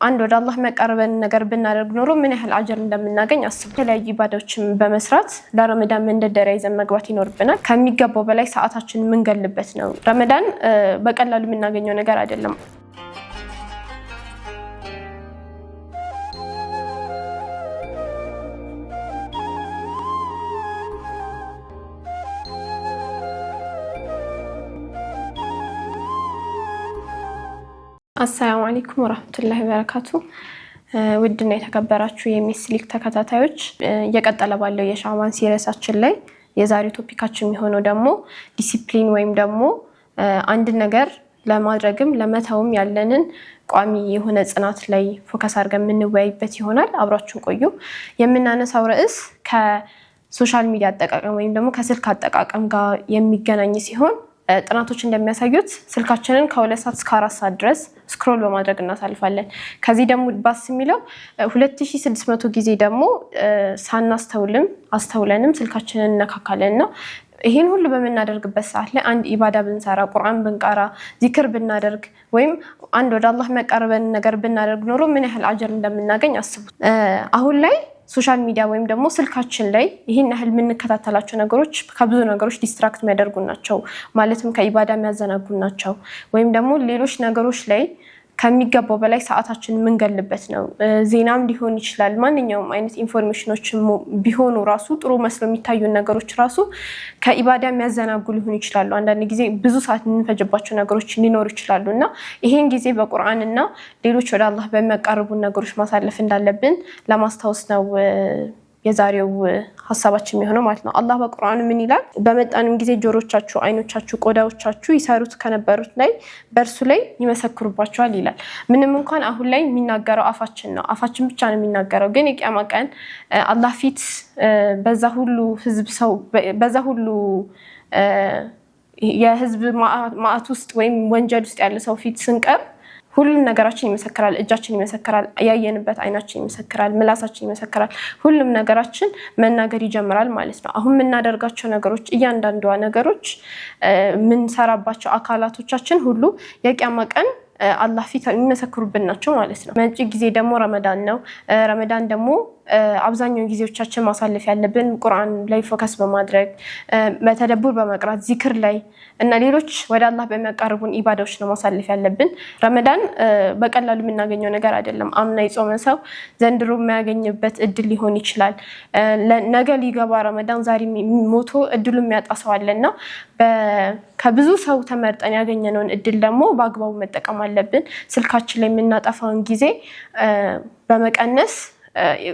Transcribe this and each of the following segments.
አንድ ወደ አላህ መቃረብን ነገር ብናደርግ ኖሮ ምን ያህል አጅር እንደምናገኝ አስቡ። የተለያዩ ኢባዳዎችን በመስራት ለረመዳን መንደርደሪያ ይዘን መግባት ይኖርብናል። ከሚገባው በላይ ሰዓታችንን የምንገልበት ነው። ረመዳን በቀላሉ የምናገኘው ነገር አይደለም። አሰላሙ አለይኩም ወራህመቱላሂ ወበረካቱ። ውድና የተከበራችሁ የሚስሊክ ተከታታዮች እየቀጠለ ባለው የሻዕባን ሲሪየሳችን ላይ የዛሬው ቶፒካችን የሚሆነው ደግሞ ዲሲፕሊን ወይም ደግሞ አንድ ነገር ለማድረግም ለመተውም ያለንን ቋሚ የሆነ ጽናት ላይ ፎከስ አድርገን የምንወያይበት ይሆናል። አብራችሁን ቆዩ። የምናነሳው ርዕስ ከሶሻል ሚዲያ አጠቃቀም ወይም ደግሞ ከስልክ አጠቃቀም ጋር የሚገናኝ ሲሆን ጥናቶች እንደሚያሳዩት ስልካችንን ከ2 ሰዓት እስከ 4 ሰዓት ድረስ ስክሮል በማድረግ እናሳልፋለን። ከዚህ ደግሞ ባስ የሚለው 2600 ጊዜ ደግሞ ሳናስተውልም አስተውለንም ስልካችንን እነካካለን እና ይሄን ሁሉ በምናደርግበት ሰዓት ላይ አንድ ኢባዳ ብንሰራ፣ ቁርአን ብንቀራ፣ ዚክር ብናደርግ ወይም አንድ ወደ አላህ መቃረብን ነገር ብናደርግ ኖሮ ምን ያህል አጅር እንደምናገኝ አስቡት። አሁን ላይ ሶሻል ሚዲያ ወይም ደግሞ ስልካችን ላይ ይህን ያህል የምንከታተላቸው ነገሮች ከብዙ ነገሮች ዲስትራክት የሚያደርጉ ናቸው። ማለትም ከኢባዳ የሚያዘናጉ ናቸው። ወይም ደግሞ ሌሎች ነገሮች ላይ ከሚገባው በላይ ሰዓታችን የምንገልበት ነው። ዜናም ሊሆን ይችላል። ማንኛውም አይነት ኢንፎርሜሽኖች ቢሆኑ ራሱ ጥሩ መስሎ የሚታዩ ነገሮች ራሱ ከኢባዳ የሚያዘናጉ ሊሆኑ ይችላሉ። አንዳንድ ጊዜ ብዙ ሰዓት የምንፈጅባቸው ነገሮች ሊኖሩ ይችላሉ እና ይሄን ጊዜ በቁርአን እና ሌሎች ወደ አላህ በሚያቃርቡ ነገሮች ማሳለፍ እንዳለብን ለማስታወስ ነው የዛሬው ሀሳባችን የሚሆነው ማለት ነው። አላህ በቁርአኑ ምን ይላል? በመጣንም ጊዜ ጆሮቻችሁ፣ አይኖቻችሁ፣ ቆዳዎቻችሁ ይሰሩት ከነበሩት ላይ በእርሱ ላይ ይመሰክሩባቸዋል ይላል። ምንም እንኳን አሁን ላይ የሚናገረው አፋችን ነው፣ አፋችን ብቻ ነው የሚናገረው። ግን የቂያማ ቀን አላህ ፊት በዛ ሁሉ የህዝብ ማዕት ውስጥ ወይም ወንጀል ውስጥ ያለ ሰው ፊት ስንቀርብ ሁሉም ነገራችን ይመሰክራል። እጃችን ይመሰክራል፣ ያየንበት አይናችን ይመሰክራል፣ ምላሳችን ይመሰክራል። ሁሉም ነገራችን መናገር ይጀምራል ማለት ነው። አሁን የምናደርጋቸው ነገሮች፣ እያንዳንዷ ነገሮች፣ የምንሰራባቸው አካላቶቻችን ሁሉ የቂያማ ቀን አላህ ፊት የሚመሰክሩብን ናቸው ማለት ነው። መጪ ጊዜ ደግሞ ረመዳን ነው። ረመዳን ደግሞ አብዛኛውን ጊዜዎቻችን ማሳለፍ ያለብን ቁርአን ላይ ፎከስ በማድረግ በተደቡር በመቅራት ዚክር ላይ እና ሌሎች ወደ አላህ በሚያቃርቡን ኢባዳዎች ነው ማሳለፍ ያለብን። ረመዳን በቀላሉ የምናገኘው ነገር አይደለም። አምና የጾመ ሰው ዘንድሮ የሚያገኝበት እድል ሊሆን ይችላል። ነገ ሊገባ ረመዳን ዛሬ ሞቶ እድሉ የሚያጣ ሰው አለና ከብዙ ሰው ተመርጠን ያገኘነውን እድል ደግሞ በአግባቡ መጠቀም አለብን። ስልካችን ላይ የምናጠፋውን ጊዜ በመቀነስ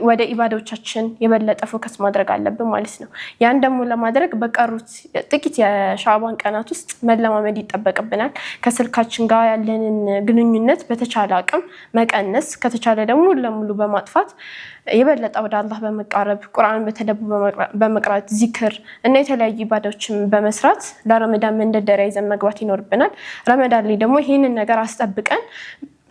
ወደ ኢባዳዎቻችን የበለጠ ፎከስ ማድረግ አለብን ማለት ነው። ያን ደግሞ ለማድረግ በቀሩት ጥቂት የሻዕባን ቀናት ውስጥ መለማመድ ይጠበቅብናል። ከስልካችን ጋር ያለንን ግንኙነት በተቻለ አቅም መቀነስ፣ ከተቻለ ደግሞ ለሙሉ በማጥፋት የበለጠ ወደ አላህ በመቃረብ ቁርአን በተደቡር በመቅራት ዚክር እና የተለያዩ ኢባዳዎችን በመስራት ለረመዳን መንደርደሪያ ይዘን መግባት ይኖርብናል። ረመዳን ላይ ደግሞ ይህንን ነገር አስጠብቀን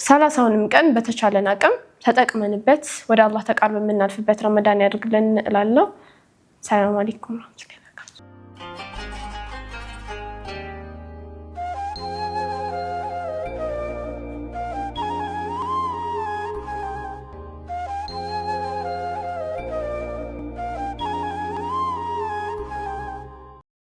30ውንም ቀን በተቻለን አቅም ተጠቅመንበት ወደ አላህ ተቃርበን የምናልፍበት ረመዳን ያድርግልን እላለሁ። ሰላም አለይኩም።